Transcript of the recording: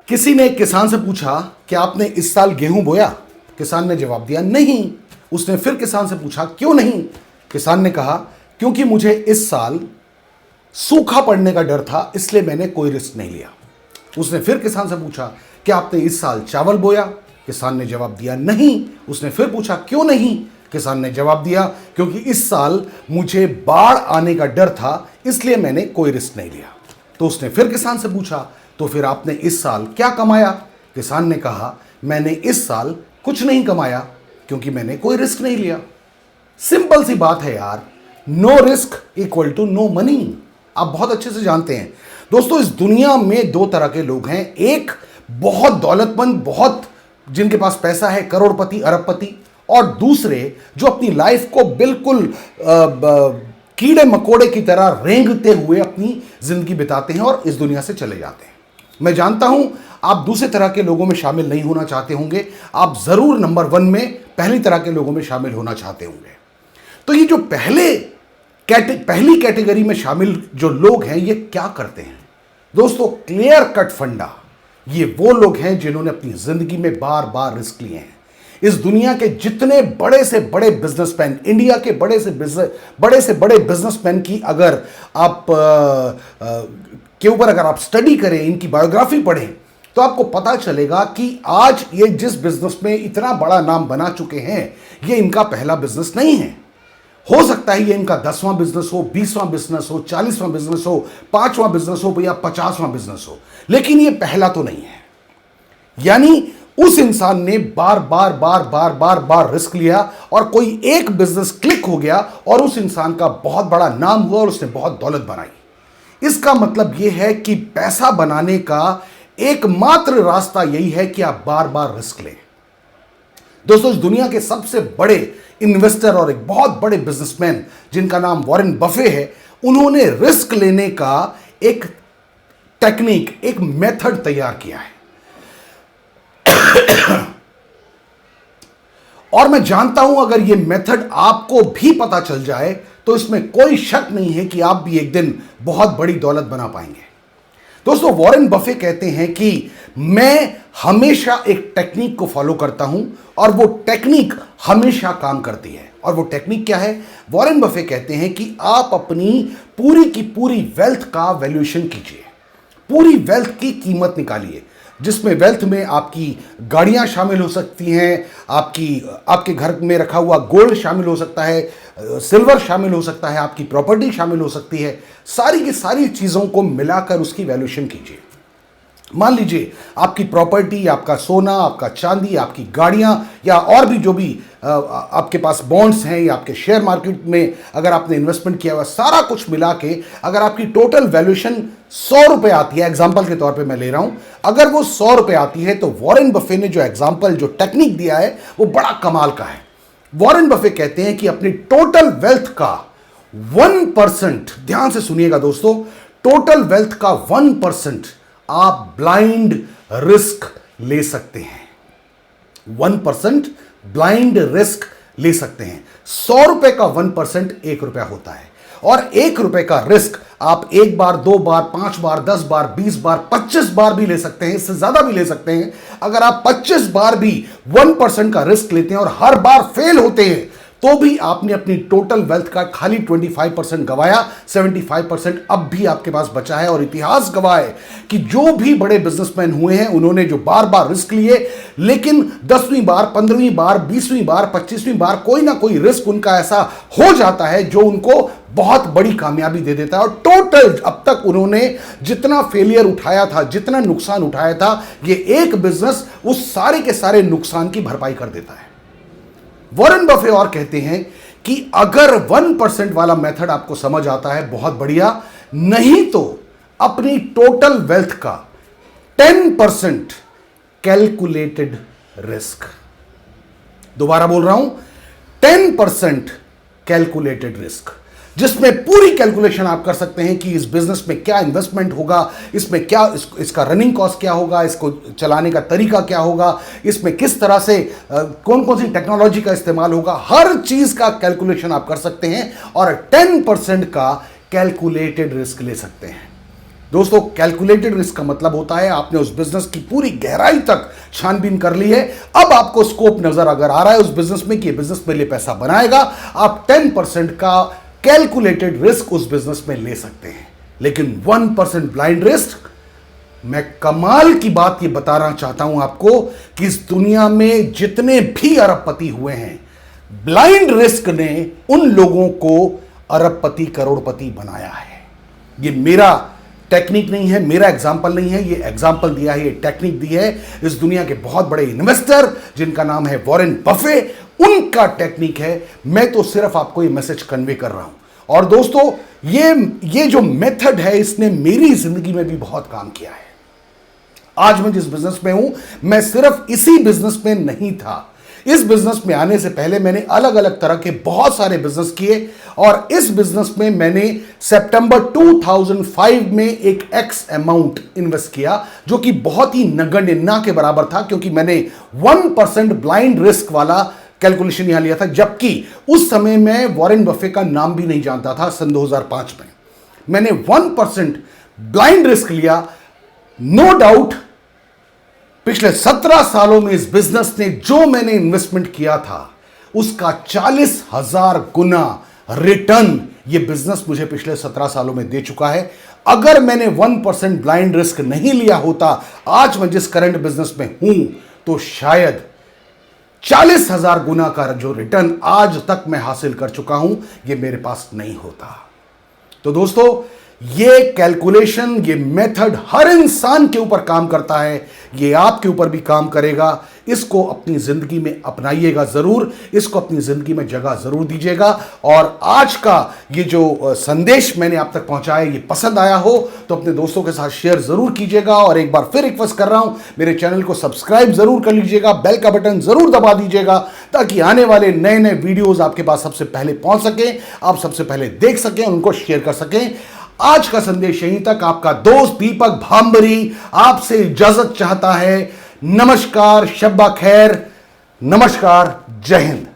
किसी ने एक किसान से पूछा कि आपने इस साल गेहूं बोया? किसान ने जवाब दिया नहीं। उसने फिर किसान से पूछा क्यों नहीं? किसान ने कहा क्योंकि मुझे इस साल सूखा पड़ने का डर था, इसलिए मैंने कोई रिस्क नहीं लिया। उसने फिर किसान से पूछा कि आपने इस साल चावल बोया? किसान ने जवाब दिया नहीं। उसने फिर पूछा क्यों नहीं? किसान ने जवाब दिया क्योंकि इस साल मुझे बाढ़ आने का डर था, इसलिए मैंने कोई रिस्क नहीं लिया। तो उसने फिर किसान से पूछा तो फिर आपने इस साल क्या कमाया? किसान ने कहा मैंने इस साल कुछ नहीं कमाया क्योंकि मैंने कोई रिस्क नहीं लिया। सिंपल सी बात है यार, no risk equal to no money. आप बहुत अच्छे से जानते हैं दोस्तों, इस दुनिया में दो तरह के लोग हैं। एक बहुत दौलतमंद, बहुत जिनके पास पैसा है, करोड़पति, अरबपति, और दूसरे जो अपनी लाइफ को बिल्कुल कीड़े मकोड़े की तरह रेंगते हुए अपनी जिंदगी बिताते हैं और इस दुनिया से चले जाते हैं। मैं जानता हूं आप दूसरे तरह के लोगों में शामिल नहीं होना चाहते होंगे, आप जरूर नंबर 1 में पहली तरह के लोगों में शामिल होना चाहते होंगे। तो ये जो पहली कैटेगरी में शामिल जो लोग हैं, ये क्या करते हैं दोस्तों? क्लियर कट फंडा, ये वो लोग हैं जिन्होंने अपनी जिंदगी में बार बार रिस्क लिए हैं। इस दुनिया के जितने बड़े से बड़े बिजनेसमैन, इंडिया के बड़े से बड़े बिजनेसमैन की अगर आप के ऊपर अगर आप स्टडी करें, इनकी बायोग्राफी पढ़ें, तो आपको पता चलेगा कि आज ये जिस बिजनेस में इतना बड़ा नाम बना चुके हैं, ये इनका पहला बिजनेस नहीं है। हो सकता है ये इनका 10वां बिजनेस हो, 20वां बिजनेस हो, 40वां बिजनेस हो, 5वां बिजनेस हो या 50वां बिजनेस हो, लेकिन ये पहला तो नहीं है। यानी उस इंसान ने बार बार रिस्क लिया और कोई एक बिजनेस क्लिक हो गया और उस इंसान का बहुत बड़ा नाम हुआ और उसने बहुत दौलत बनाई। इसका मतलब यह है कि पैसा बनाने का एकमात्र रास्ता यही है कि आप बार बार रिस्क लें। दोस्तों, इस दुनिया के सबसे बड़े इन्वेस्टर और एक बहुत बड़े बिजनेसमैन जिनका नाम वॉरेन बफे है, उन्होंने रिस्क लेने का एक टेक्निक, एक मेथड तैयार किया है। और मैं जानता हूं अगर यह मेथड आपको भी पता चल जाए तो इसमें कोई शक नहीं है कि आप भी एक दिन बहुत बड़ी दौलत बना पाएंगे। दोस्तों, वॉरेन बफे कहते हैं कि मैं हमेशा एक टेक्निक को फॉलो करता हूं और वो टेक्निक हमेशा काम करती है। और वो टेक्निक क्या है? वॉरेन बफे कहते हैं कि आप अपनी पूरी की पूरी वेल्थ का वैल्यूएशन कीजिए, पूरी वेल्थ की कीमत निकालिए, जिसमें वेल्थ में आपकी गाड़ियां शामिल हो सकती हैं, आपके घर में रखा हुआ गोल्ड शामिल हो सकता है, सिल्वर शामिल हो सकता है, आपकी प्रॉपर्टी शामिल हो सकती है। सारी की सारी चीज़ों को मिलाकर उसकी वैल्यूएशन कीजिए। मान लीजिए आपकी प्रॉपर्टी, आपका सोना, आपका चांदी, आपकी गाड़ियां या और भी जो भी आपके पास बॉन्ड्स हैं या आपके शेयर मार्केट में अगर आपने इन्वेस्टमेंट किया हुआ, सारा कुछ मिला के अगर आपकी टोटल वैल्यूएशन 100 रुपए आती है, एग्जाम्पल के तौर पे मैं ले रहा हूं, अगर वो 100 रुपए आती है, तो वॉरेन बफे ने जो एग्जाम्पल, जो टेक्निक दिया है, वो बड़ा कमाल का है। वॉरेन बफे कहते हैं कि अपनी टोटल वेल्थ का 1%, ध्यान से सुनिएगा दोस्तों, टोटल वेल्थ का 1% आप ब्लाइंड रिस्क ले सकते हैं। 1% ब्लाइंड रिस्क ले सकते हैं। 100 रुपए का 1% 1 रुपया होता है और 1 रुपए का रिस्क आप 1 बार, 2 बार, 5 बार, 10 बार, 20 बार, 25 बार भी ले सकते हैं, इससे ज्यादा भी ले सकते हैं। अगर आप 25 बार भी 1% का रिस्क लेते हैं और हर बार फेल होते हैं, तो भी आपने अपनी टोटल वेल्थ का खाली 25% गवाया, 75% अब भी आपके पास बचा है। और इतिहास गवाह है कि जो भी बड़े बिजनेसमैन हुए हैं, उन्होंने जो बार बार रिस्क लिए, लेकिन 10वीं बार, 15वीं बार, 20वीं बार, 25वीं बार कोई ना कोई रिस्क उनका ऐसा हो जाता है जो उनको बहुत बड़ी कामयाबी दे देता है। और टोटल अब तक उन्होंने जितना फेलियर उठाया था, जितना नुकसान उठाया था, ये एक बिजनेस उस सारे के सारे नुकसान की भरपाई कर देता है। वॉरेन बफे और कहते हैं कि अगर 1% वाला मेथड आपको समझ आता है, बहुत बढ़िया, नहीं तो अपनी टोटल वेल्थ का 10% कैलकुलेटेड रिस्क, दोबारा बोल रहा हूं, 10% कैलकुलेटेड रिस्क, जिसमें पूरी कैलकुलेशन आप कर सकते हैं कि इस बिजनेस में क्या इन्वेस्टमेंट होगा, इसमें क्या इसका रनिंग कॉस्ट क्या होगा, इसको चलाने का तरीका क्या होगा, इसमें किस तरह से कौन कौन सी टेक्नोलॉजी का इस्तेमाल होगा, हर चीज का कैलकुलेशन आप कर सकते हैं और 10% का कैलकुलेटेड रिस्क ले सकते हैं। दोस्तों, कैलकुलेटेड रिस्क का मतलब होता है आपने उस बिजनेस की पूरी गहराई तक छानबीन कर ली है। अब आपको स्कोप नजर अगर आ रहा है उस बिजनेस में कि बिजनेस मेरे लिए पैसा बनाएगा, आप 10% का कैलकुलेटेड रिस्क उस बिजनेस में ले सकते हैं। लेकिन 1% ब्लाइंड रिस्क, मैं कमाल की बात ये बताना चाहता हूं आपको कि इस दुनिया में जितने भी अरबपति हुए हैं, ब्लाइंड रिस्क ने उन लोगों को अरबपति करोड़पति बनाया है। ये मेरा टेक्निक नहीं है, मेरा एग्जाम्पल नहीं है, ये एग्जाम्पल दिया है, ये टेक्निक दी है इस दुनिया के बहुत बड़े इन्वेस्टर जिनका नाम है वॉरेन बफे, उनका टेक्निक है। मैं तो सिर्फ आपको ये मैसेज कन्वे कर रहा हूं। और दोस्तों, ये जो मेथड है इसने मेरी जिंदगी में भी बहुत काम किया है। आज मैं जिस बिजनेस में हूं, मैं सिर्फ इसी बिजनेस में नहीं था। इस बिजनेस में आने से पहले मैंने अलग अलग तरह के बहुत सारे बिजनेस किए और इस बिजनेस में मैंने सितंबर 2005 में एक एक्स अमाउंट इन्वेस्ट किया जो कि बहुत ही नगण्य, ना के बराबर था, क्योंकि मैंने 1% ब्लाइंड रिस्क वाला कैलकुलेशन यहां लिया था। जबकि उस समय मैं वॉरेन बफे का नाम भी नहीं जानता था। सन 2005 में मैंने 1% ब्लाइंड रिस्क लिया। नो डाउट पिछले 17 सालों में इस बिजनेस ने जो मैंने इन्वेस्टमेंट किया था उसका 40,000 गुना रिटर्न ये बिजनेस मुझे पिछले 17 सालों में दे चुका है। अगर मैंने 1% ब्लाइंड रिस्क नहीं लिया होता आज मैं जिस करंट बिजनेस में हूं, तो शायद 40,000 गुना का जो रिटर्न आज तक मैं हासिल कर चुका हूं, ये मेरे पास नहीं होता। तो दोस्तों, ये कैलकुलेशन, ये मेथड हर इंसान के ऊपर काम करता है, ये आपके ऊपर भी काम करेगा। इसको अपनी जिंदगी में अपनाइएगा जरूर, इसको अपनी जिंदगी में जगह जरूर दीजिएगा। और आज का ये जो संदेश मैंने आप तक पहुंचाया, ये पसंद आया हो तो अपने दोस्तों के साथ शेयर जरूर कीजिएगा। और एक बार फिर रिक्वेस्ट कर रहा हूं, मेरे चैनल को सब्सक्राइब जरूर कर लीजिएगा, बेल का बटन जरूर दबा दीजिएगा ताकि आने वाले नए नए वीडियोज आपके पास सबसे पहले पहुंच सके, आप सबसे पहले देख सकें, उनको शेयर कर सकें। आज का संदेश यहीं तक। आपका दोस्त दीपक भांबरी आपसे इजाजत चाहता है। नमस्कार, शब्बा खैर, नमस्कार, जय हिंद।